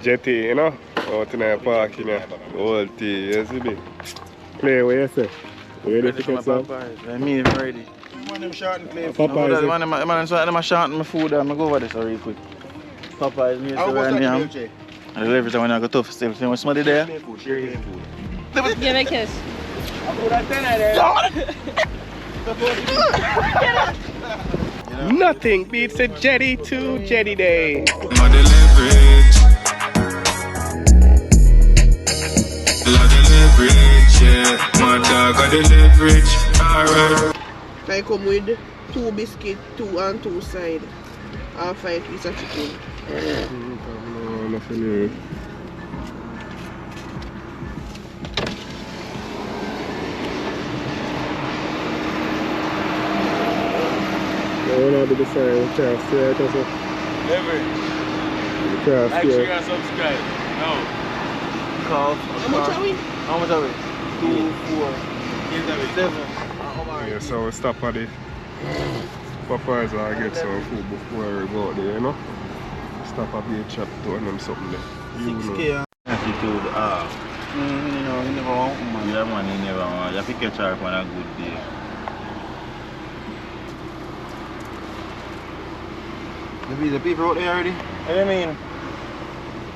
Jetty, you know? Out in the park, you know? Whole tea, you see me? Play, what you say? You ready to get some? I mean, I'm ready. Man, them short and play. Popeyes. I'm short my food. I'm go over this real quick. Popeyes, me How much that you and the leverage when I go tough still. See what's somebody there? Give me a kiss. Nothing beats a Jetty to Jetty Day. Got the leverage. Got the leverage, yeah. My dog got the leverage. Alright. I come with 2 biscuits, 2 on 2 sides, and 5 pieces of chicken. No, nothing new. I want to do the same. We can't stay at us. Leverage. We can't Like, stay. share, and subscribe. No. Call. How much are we? How much are we? 2, 4, 7. Yeah, so we stop at the Popeyes and get some food before we go out there, you know? Stop at the shop to earn them something there. You know. 6K. Attitude, you know, you never want man. Yeah, man, you never want. You have to catch her on a good day. The people out there already? What do you mean?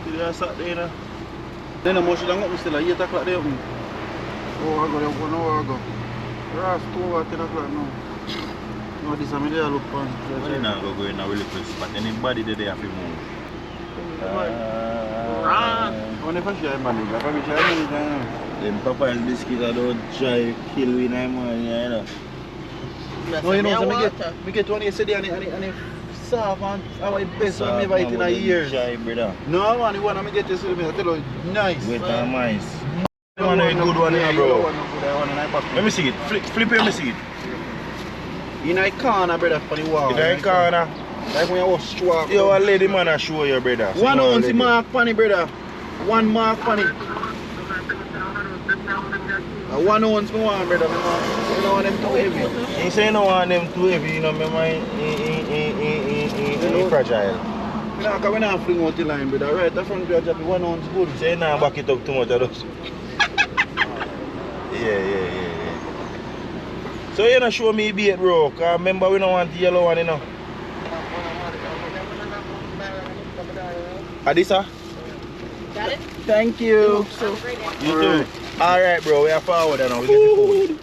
Did you start there, you know? Then the most long up still at 8 o'clock there. Oh, I go there 1 hour ago. We're 2 at 10 o'clock now. No, this is me there look fun. Well, you not go in a really quick spot. Anybody there have to move. I never share money. I probably share money now. Them Popeyes biscuits I don't try kill me in the morning, you know. No, you know, so me get one yesterday and it soft and our best one me ever eat in a year. Try, brother. No man, the one I get yesterday, I tell you, nice. Wet and nice. You want a good one here, bro. Let me see it. Flip it, let me see it. In a corner, brother, for the wall. In a corner. Like when you was strong. You a lady man I show you, brother. 1 ounce mark funny, brother. 1 mark funny. 1 ounce me want, brother. You don't want them too heavy. You say you don't want them too heavy, you know, my mind fragile. We're not fling out the line, brother. Right, the front drop 1 ounce good. Say you not back it up too much of those. Yeah. So you not show me bait, bro, because remember we don't want the yellow one, you know. Adisa? Got it? Thank you. You too. Alright, bro, we are forward now. We get the food.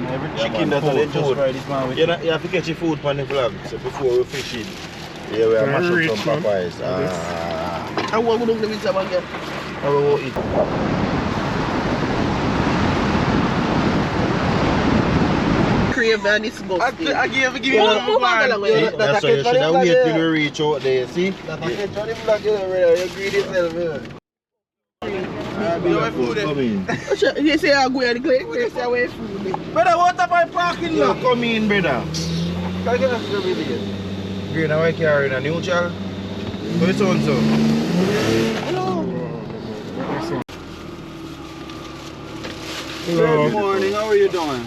Every Yeah, chicken man, that they food. just fry this man with. You have to catch your food on the vlog so before we fish it. Yeah, we are mash up some Popeyes. I want to do the pizza again. How will we eat? Crave and disgusting. I give you one Move on along with it. That's why you should have waited till we reach out there, see? That's a catch on the vlog, you greedy yourself, man. Come in. You say I go and clean, you say I wait food. Brother, what up my parking You lot? come in, brother. Can I get us to the video? Green, how I carrying a neutral? How it sound so? Good morning, how are you doing?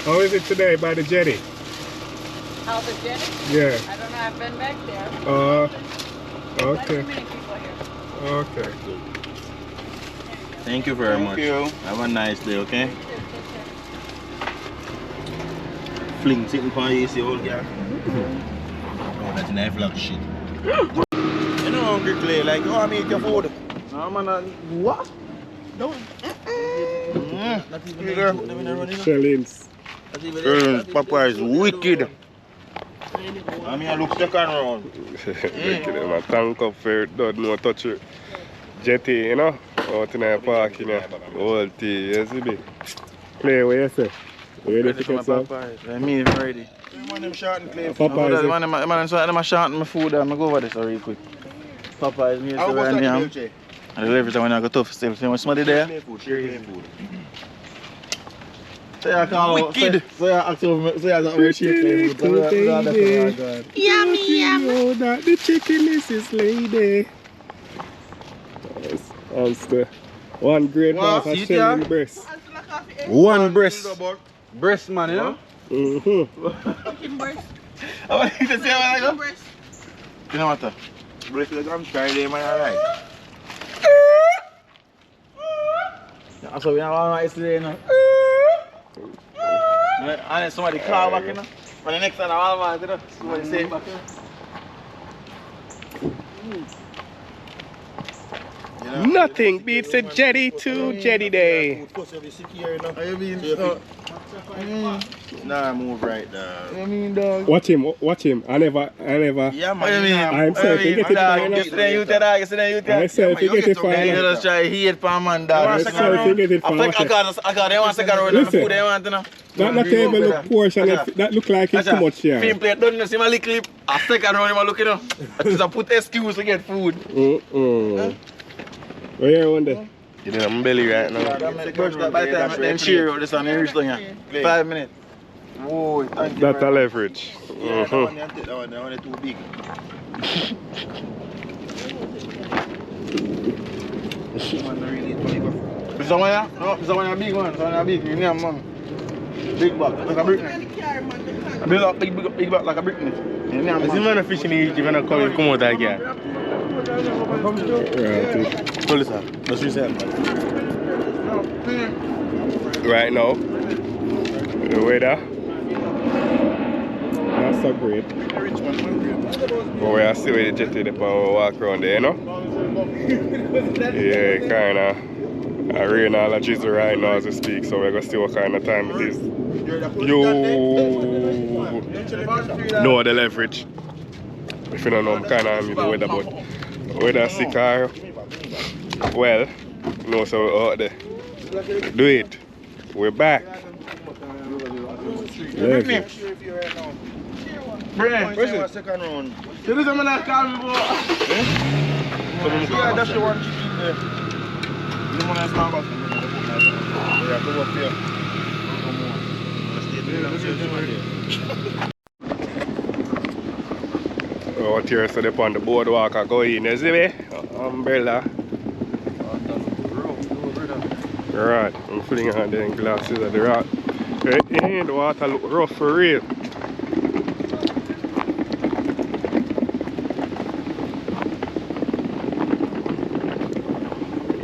How is it today by the Jetty? How's it, Jenny? Yeah. I don't know. I've been back there. Not too Okay. many people here. Okay. Thank you very much. you. Have a nice day, okay? Fling sitting for you, see old girl. Oh, that's nice vlog shit. You know hungry Clay, like, oh, I eat your food. No man, what? Don't. Not even Shellings. Papa is wicked. I mean, I look second round. Wicked, man. Tank up for it, don't know touch it. Jetty, you know? Out in the park, you know? Whole tea, you see me? Play, what you say? You ready to get some? I mean, I'm ready. Man, them short and play. Popeyes. I'm short my food. I'm go over this real quick. Popeyes, me How much that you and the leverage when I go tough still. See what's somebody there? Food. Say I can't Wicked. Say I actually say I don't wear shit. Yummy, yummy. Oh, that the chicken is his lady. That's the one great Wow, half of see it, shelling yeah? breast. One breast. Breast man, you know? Mm-hmm. Chicken breast. I want you to say what I go. Breast. You know what? But if you come try them, man, alright. That's what we have yesterday, you know. And then somebody call back, you know. But the next time I want to, you know, somebody say it back, you know. Nothing beats a Jetty to Jetty day. Nah, move right now. I mean, dog. Watch him. I never. Yeah, man. I'm sorry, you get it fine. Yesterday you tell I said, if you get it you fine. just try to hate for a man, dog. I said, if you get it I fine. think I got them one second roll on the food they want, you know. Not even look portion. That look like it's too much here. Film plate, don't you see my little clip? A second roll, him look, you know. I just put excuse to get food. Where you on there? You know, I'm belly right now. By the time then cheer out this on the reach down here. 5 minutes. Whoa, thank you. That's a leverage. Yeah, that one is too big. This one here? No, this one a big one. This one a big. You name man. Big bag, like a brick. Big bag like a brick. You name man. Is man fishing if you come out again? Right now, the weather not so great. But we are still with the jetty, we walk around there, you know? Yeah, kinda rain all the drizzle right now as we speak, so we're gonna see what kind of time it is. Yo, know the leverage. If you don't know, I'm kinda in the weather, but weather sick or well, no, so we're out there. Do it. We're back. Leverage. Brian, where's it? Second round. You do something that call me, boy. Yeah, that's the one chicken there. You want to smell about it? Yeah, come up here. Out here, so they're on the boardwalk, I go in, you see me? Umbrella. Right, I'm filling on the glasses of the rock. Hey, the water look rough for real.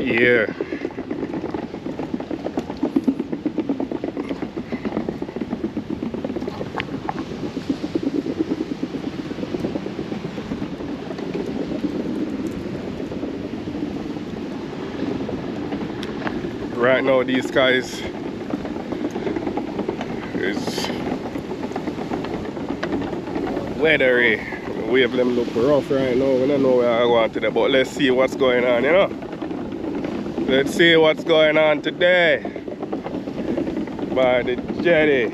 Yeah. Right now these guys is weathery. The wave them look rough right now. We don't know where I want today, but let's see what's going on, you know. Let's see what's going on today by the jetty.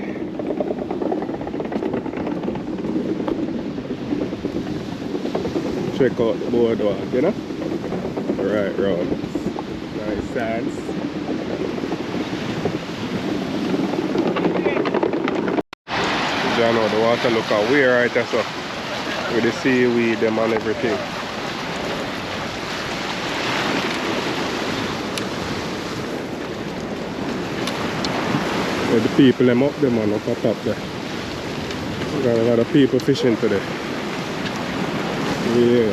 Check out the boardwalk, you know. Right round. Nice sands. You know the water look away right there, so with the seaweed them and everything. The people them up them and up top there. We got a lot of people fishing today. Yeah.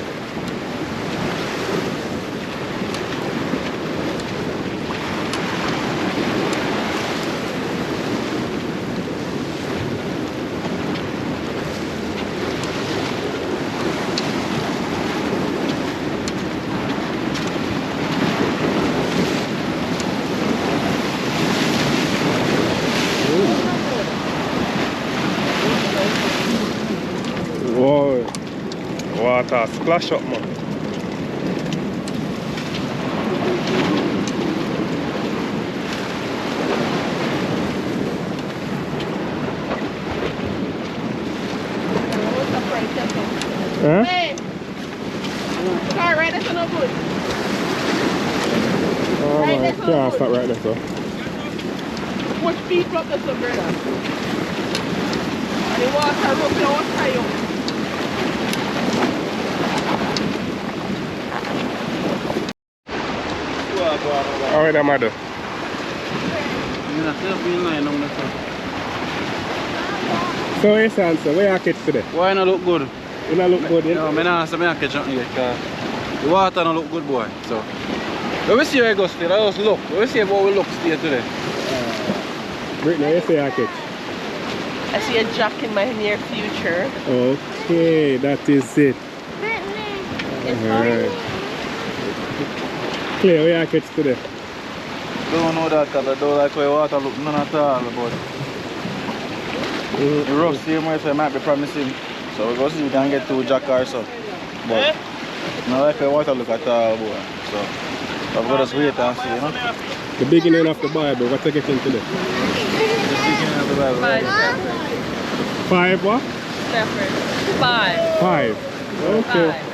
Whoa, water splash up, man. Huh? Hey! Car right there, so no good. Oh Right man, there, so can't good. stop right there, so. Much people up there, so brother. And the water rubbing out high up. How are you, mother? So, yes, answer, where are you kids today? Why not look good? You don't look good, you know? No, I don't say I catch nothing yet because the water don't look good, boy. So, let me see how it goes still. I just look. Let me see how we look still today. Brittany, you say I catch? I see a jack in my near future. Okay, that is it. Alright. Claire, where you catch today? Don't know that because I don't like where water look none at all, but the rough same way, so I might be promising. So we'll go see if we can get to jack or so. But not like where water look at all, boy. So I've got to just wait and see, you know? The beginning of the Bible, what you getting today? The beginning of the Bible. Five. 5 what? Snapper. 5. 5. Okay. 5.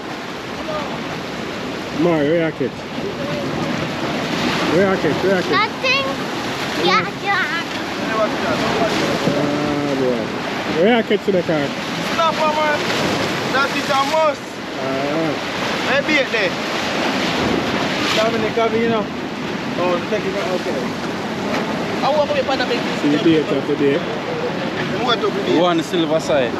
Mario, where you catch? Where you catch? Where you catch? Nothing. Yeah, yeah. Boy. Where you catch today, car? Snapper, man. That is a must. Maybe it there. Dominic, you know? Oh, take it out, okay. I want to be part of it. See the date of the day. What to be? One silver side.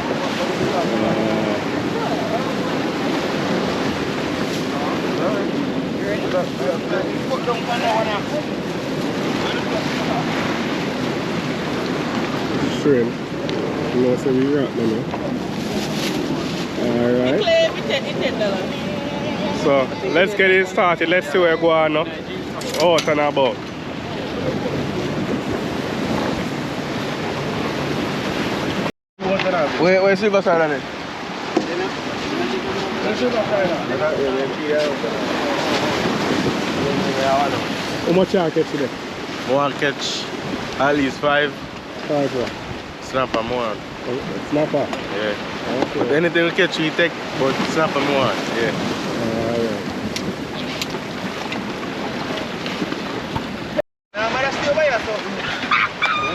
Shrimp. You know, so we rock them, Alright. So, let's get it started. Let's see where we go on now. Out and about. Where's silver side on it? How much you catch today? One catch at least 5 5 what? snapper more. Snapper? Yeah. Okay. But anything we catch we take, but snapper more. Yeah. Alright.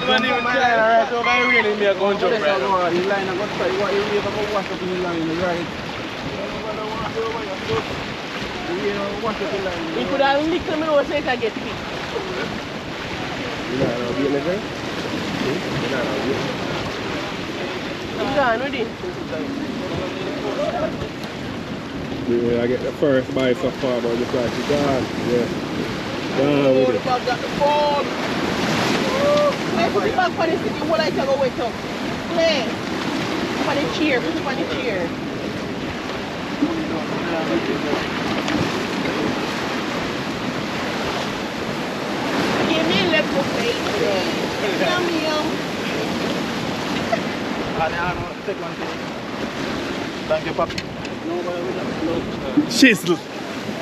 Man, even right over here really me a gun jump right now. The line I got to what you ever wash up in the line, right? Wash up the line. You could have licked them over so you can get hit. You know how to be in the game? I'm gone with it. I get the first bite so far, but just like you gone. Yeah. Gone with it. Got the phone. Play, put it back on the city. What I can go wait up. Play. For the cheer. Put it on the cheer. Give me a little face. Yum, yum. Take one thing. Thank you, Papa. She's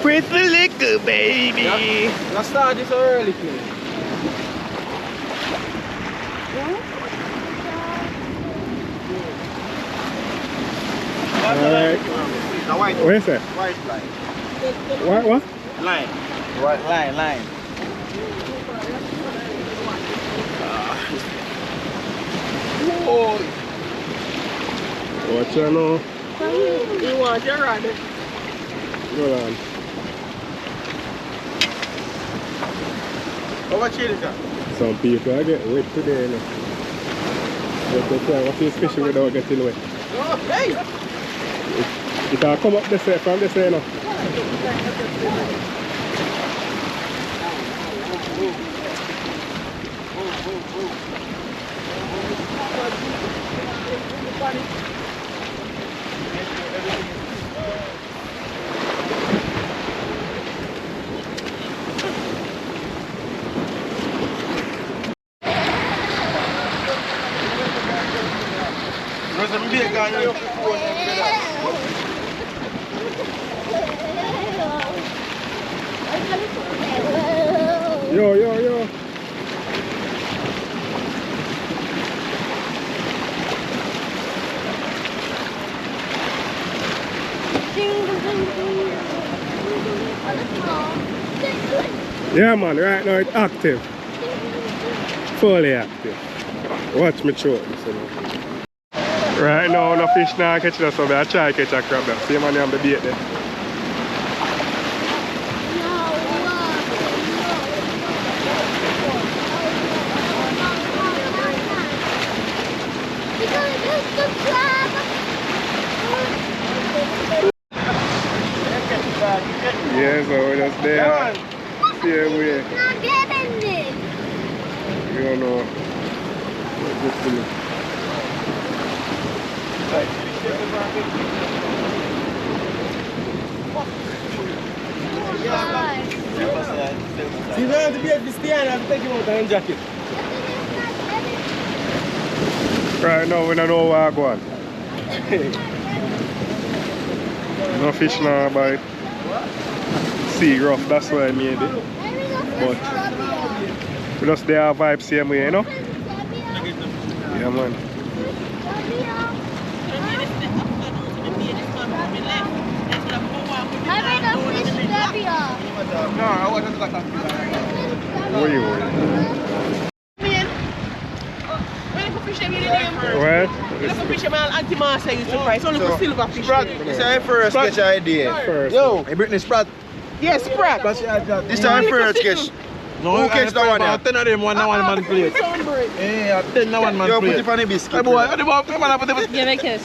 pretty little baby. Let's start this early, please. Alright. The white Where's that? white line. What? Line. Right, line. Watch out now. You want your rod? Go on. How much is that? Some people are getting wet today, you know. But they try what is fishing without getting wet. Hey! It can come up this way from this way, you know. There's a big guy here. Yo. Yeah, man, right now it's active. Fully active. Watch me throat this, you know. Right now, no fish now catching us, so I try to catch a crab there. See, man, you have the bait there. Yeah, so we're just there. Same way. Not getting this. You don't know. Good to me. See, now to be at the stand, I'm taking out the jacket. Right now, we don't know where I'm going. No fish now, but sea rough, that's why I made it. But we just there our vibe same way, you know? Yeah, man. No, I wasn't like that. Where you going? Where? Anti-massa used to buy. It's only for silver fish. This is our first sketch idea. First. Yo, hey Brittany Sprat. Yes, Sprat. This is our first sketch. No, who catch that one? 10 of them, one man plate. Yeah, 10 one man Yo, plate. put it on the biscuit. Hey boy, come on, put it. Give me a kiss.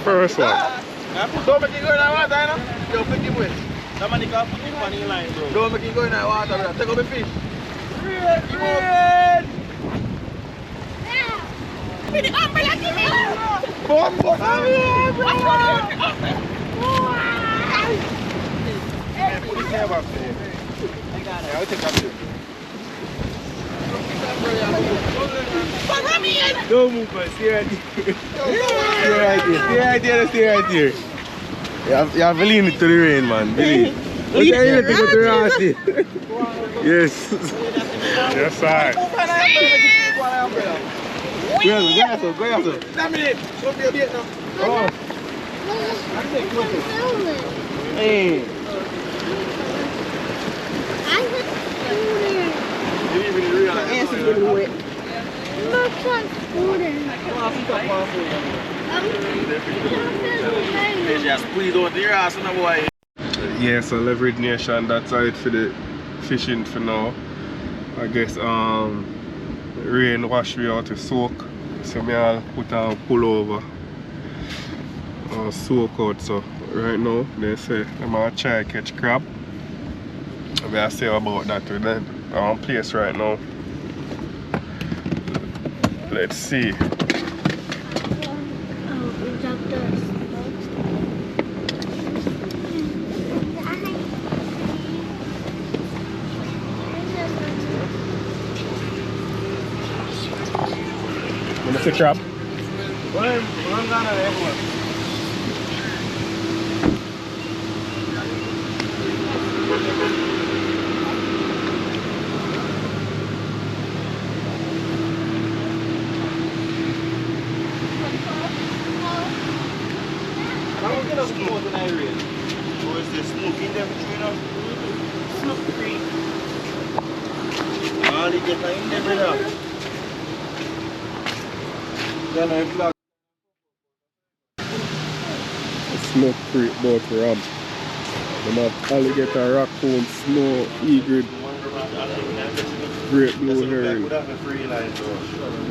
First one. Don't make it go in the water, you know? Yo, pick him with. Somebody can put him on the line, bro. Don't make it go in the water, bro. Take up the fish. Don't move, man. Stay right here. Stay right here. You have to lean it to the rain, man. Believe. Lean it to the Rossi. Yes. Yes, I. Go after. Oh. Hey. Yeah, so Leverage Nation, that's how it for the fishing for now. I guess rain wash me out to soak. So I'll put on pullover or soak out. So right now they say I'm gonna try catch crab. I'll say about that with that place right now. Let's see. Wanna see crab? I'm gonna have Smoke Creek boat rab. They have alligator, raccoon, snow, egret, great blue herring,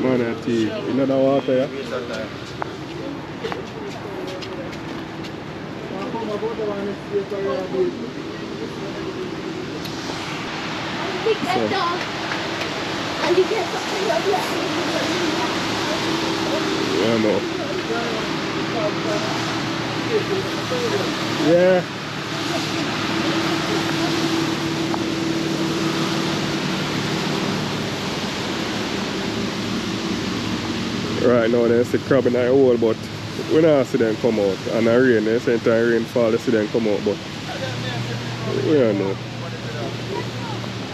manatee. You know the water, yeah? Yeah, no. Yeah. Right now there's a crab in our hole, but we don't see them come out. And the rain, the same time rain fall, they see them come out, but we don't know.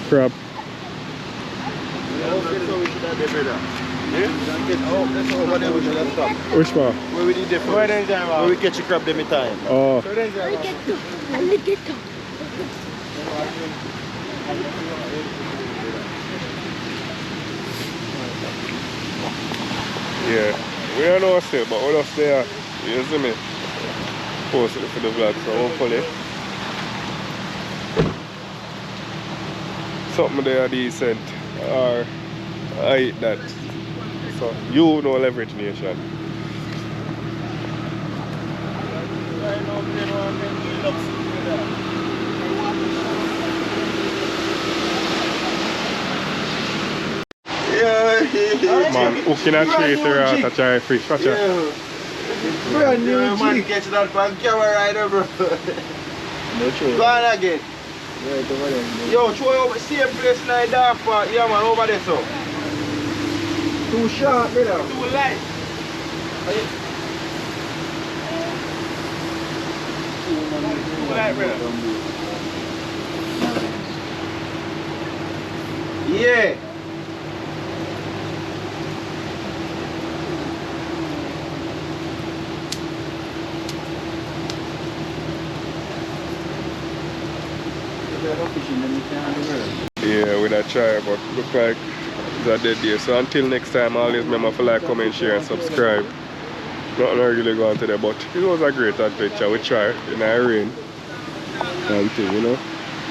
Crab. Which part? Where we did the first. Where we catch a crab every time. Oh. Yeah, we don't know what's there, but we're just there. You see me? Post it for the vlog, so hopefully something there decent, or I eat that. So you know Leverage Nation. Yeah. Man, hooking a tree to try fish. Watch out. Brand new man catch that on camera right there, bro. No true. Go on again. Yo, show you same place like that part. Yeah man, over there so. Too sharp, brother. Too light. Too light, brother. Yeah. Yeah, with a try, but look like it's a dead day. So until next time, always remember to like, comment, share and subscribe. Nothing really going to there, but it was a great adventure. We tried in the rain and thing, you know.